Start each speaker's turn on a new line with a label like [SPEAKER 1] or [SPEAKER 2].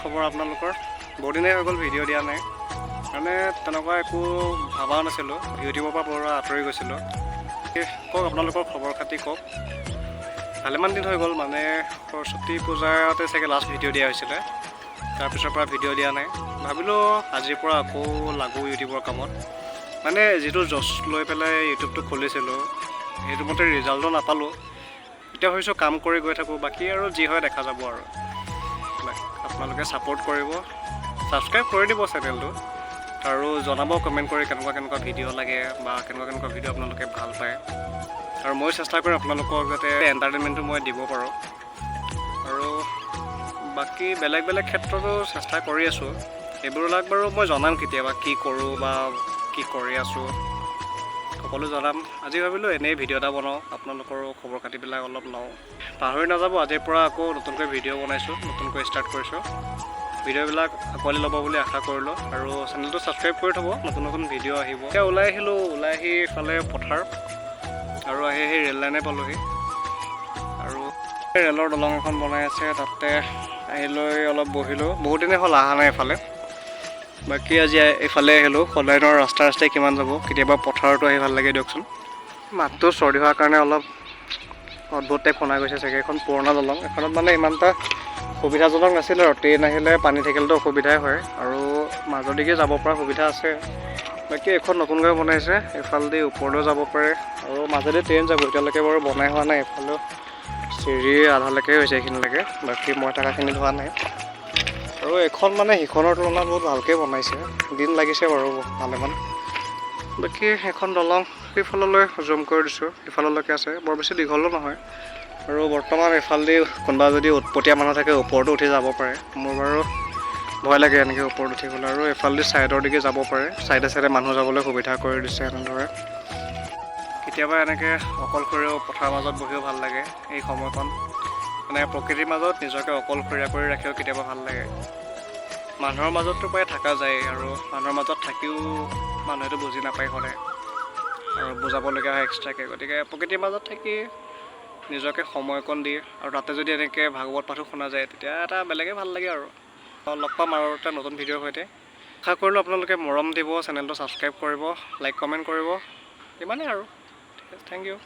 [SPEAKER 1] খবৰ আপোনালোকৰ? বহুত দিনেই হৈ গ'ল ভিডিঅ' দিয়া নাই, মানে তেনেকুৱা একো ভবাও নাছিলোঁ, ইউটিউবৰ পৰা পুৰা আঁতৰি গৈছিলোঁ। কওক আপোনালোকৰ খবৰ খাতি কওক। ভালেমান দিন হৈ গ'ল, মানে সৰস্বতী পূজাতে চাগে লাষ্ট ভিডিঅ' দিয়া হৈছিলে, তাৰপিছৰ পৰা ভিডিঅ' দিয়া নাই। ভাবিলোঁ আজিৰ পৰা আকৌ লাগোঁ ইউটিউবৰ কামত। মানে যিটো জচ লৈ পেলাই ইউটিউবটো খুলিছিলোঁ সেইটো মতে ৰিজাল্টটো নাপালোঁ। এতিয়া ভাবিছোঁ কাম কৰি গৈ থাকোঁ, বাকী আৰু যি হয় দেখা যাব আৰু। আপোনালোকে ছাপোৰ্ট কৰিব, ছাবস্ক্ৰাইব কৰি দিব চেনেলটো, আৰু জনাব কমেণ্ট কৰি কেনেকুৱা ভিডিঅ' লাগে বা কেনেকুৱা ভিডিঅ' আপোনালোকে ভাল পায়। আৰু মই চেষ্টা কৰিম আপোনালোকক যাতে এণ্টাৰটেইনমেণ্টটো মই দিব পাৰোঁ। আৰু বাকী বেলেগ ক্ষেত্ৰতো চেষ্টা কৰি আছোঁ, এইবোৰবিলাক বাৰু মই জনাম কেতিয়াবা কি কৰোঁ বা কি কৰি আছোঁ, সকলো জনাম। আজি ভাবিলোঁ এনেই ভিডিঅ' এটা বনাওঁ, আপোনালোকৰো খবৰ খাতিবিলাক অলপ লওঁ। পাহৰি নাযাব, আজিৰ পৰা আকৌ নতুনকৈ ভিডিঅ' বনাইছোঁ, নতুনকৈ ষ্টাৰ্ট কৰিছোঁ। ভিডিঅ'বিলাক আঁকোৱালি ল'ব বুলি আশা কৰিলোঁ, আৰু চেনেলটো ছাবস্ক্ৰাইব কৰি থ'ব, নতুন ভিডিঅ' আহিব। এতিয়া ওলাই আহি ইফালে পথাৰ, আৰু আহি ৰেল লাইনে পালোঁহি, আৰু ৰেলৰ দলং এখন বনাই আছে, তাতে আহি লৈ অলপ বহিলোঁ। বহুত দিনে হ'ল অহা নাই এফালে। বাকী আজি এইফালে আহিলোঁ, সদায়নৰ ৰাস্তাই কিমান যাব, কেতিয়াবা পথাৰতো আহি ভাল লাগে দিয়কচোন। মাতটো চৰ্দি হোৱাৰ কাৰণে অলপ অদ্ভুত টাইপ শুনা গৈছে চাগে। এখন পুৰণা দলং, এখনত মানে ইমান এটা সুবিধাজনক নাছিলে, আৰু ট্ৰেইন আহিলে পানী থাকিলেতো অসুবিধাই হয়, আৰু মাজদিকে যাব পৰা সুবিধা আছে। বাকী এখন নতুনকৈ বনাইছে, এইফালেদি ওপৰলৈও যাব পাৰে, আৰু মাজেদি ট্ৰেইন যাব। এতিয়ালৈকে বাৰু বনাই হোৱা নাই, এইফালেও চিৰি আধালৈকে হৈছে এইখিনিলৈকে, বাকী মই থকাখিনিত হোৱা নাই। আৰু এখন মানে সিখনৰ তুলনাত বহুত ভালকৈ বনাইছে, দিন লাগিছে বাৰু ভালেমান। বাকী এখন দলং সিফাললৈ জুম কৰি দিছোঁ, সিফাললৈকে আছে, বৰ বেছি দীঘলো নহয়। আৰু বৰ্তমান এইফালেদি কোনোবা যদি উৎপতীয়া মানুহ থাকে ওপৰতো উঠি যাব পাৰে। মোৰ বাৰু ভয় লাগে এনেকৈ ওপৰত উঠিবলৈ, আৰু এইফালেদি ছাইডৰ দিকে যাব পাৰে, ছাইডে মানুহ যাবলৈ সুবিধা কৰি দিছে এনেদৰে। কেতিয়াবা এনেকৈ অকলশৰেও পথাৰৰ মাজত বহিও ভাল লাগে। এই সময়কণ মানে প্ৰকৃতিৰ মাজত নিজকে অকলশৰীয়া কৰি ৰাখিও কেতিয়াবা ভাল লাগে। মানুহৰ মাজততো প্ৰায় থকা যায়, আৰু মানুহৰ মাজত থাকিও মানুহেতো বুজি নাপায় সদায়, আৰু বুজাবলগীয়া হয় এক্সট্ৰাকৈ। গতিকে প্ৰকৃতিৰ মাজত থাকি নিজকে সময়কণ দি, আৰু তাতে যদি এনেকৈ ভাগৱত পাঠো শুনা যায়, তেতিয়া এটা বেলেগে ভাল লাগে। আৰু লগ পাম আৰু এটা নতুন ভিডিঅ'ৰ সৈতে। আশা কৰিলোঁ আপোনালোকে মৰম দিব, চেনেলটো ছাবস্ক্ৰাইব কৰিব, লাইক কমেণ্ট কৰিব, ইমানেই আৰু। ঠিক আছে, থেংক ইউ।